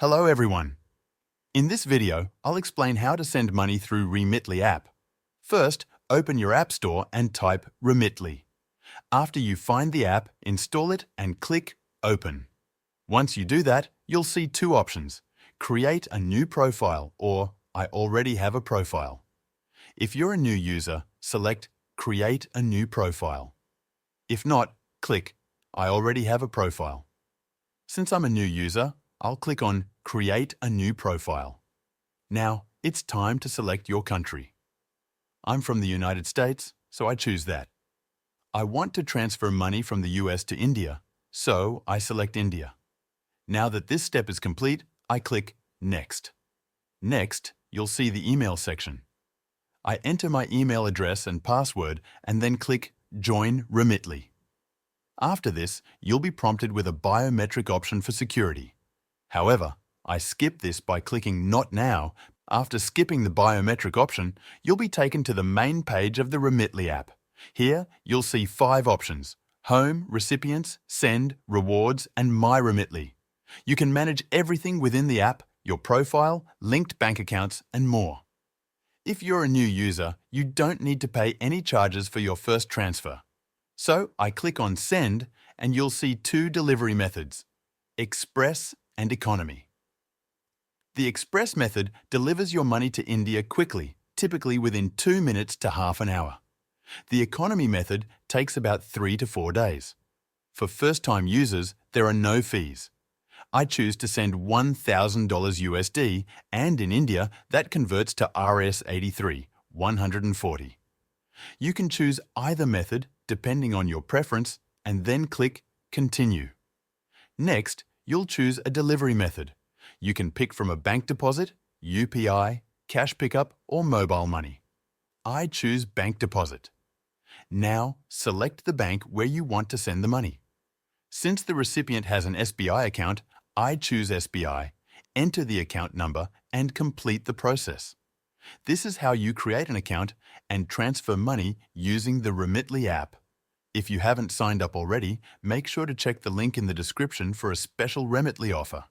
Hello everyone. In this video, I'll explain how to send money through Remitly app. First, open your App Store and type Remitly. After you find the app, install it and click Open. Once you do that, you'll see two options: Create a new profile or I already have a profile. If you're a new user, select Create a new profile. If not, click I already have a profile. Since I'm a new user, I'll click on Create a new profile. Now, it's time to select your country. I'm from the United States, so I choose that. I want to transfer money from the US to India, so I select India. Now that this step is complete, I click Next. Next, you'll see the email section. I enter my email address and password and then click Join Remitly. After this, you'll be prompted with a biometric option for security. However, I skip this by clicking Not Now. After skipping the biometric option, you'll be taken to the main page of the Remitly app. Here, you'll see 5 options: Home, Recipients, Send, Rewards, and My Remitly. You can manage everything within the app, your profile, linked bank accounts, and more. If you're a new user, you don't need to pay any charges for your first transfer. So I click on Send, and you'll see 2 delivery methods: Express and Economy. The Express method delivers your money to India quickly, typically within 2 minutes to half an hour. The Economy method takes about 3 to 4 days. For first-time users, there are no fees. I choose to send $1,000 USD, and in India, that converts to Rs83, 140. You can choose either method depending on your preference, and then click Continue. Next, you'll choose a delivery method. You can pick from a bank deposit, UPI, cash pickup, or mobile money. I choose bank deposit. Now, select the bank where you want to send the money. Since the recipient has an SBI account, I choose SBI, enter the account number, and complete the process. This is how you create an account and transfer money using the Remitly app. If you haven't signed up already, make sure to check the link in the description for a special Remitly offer.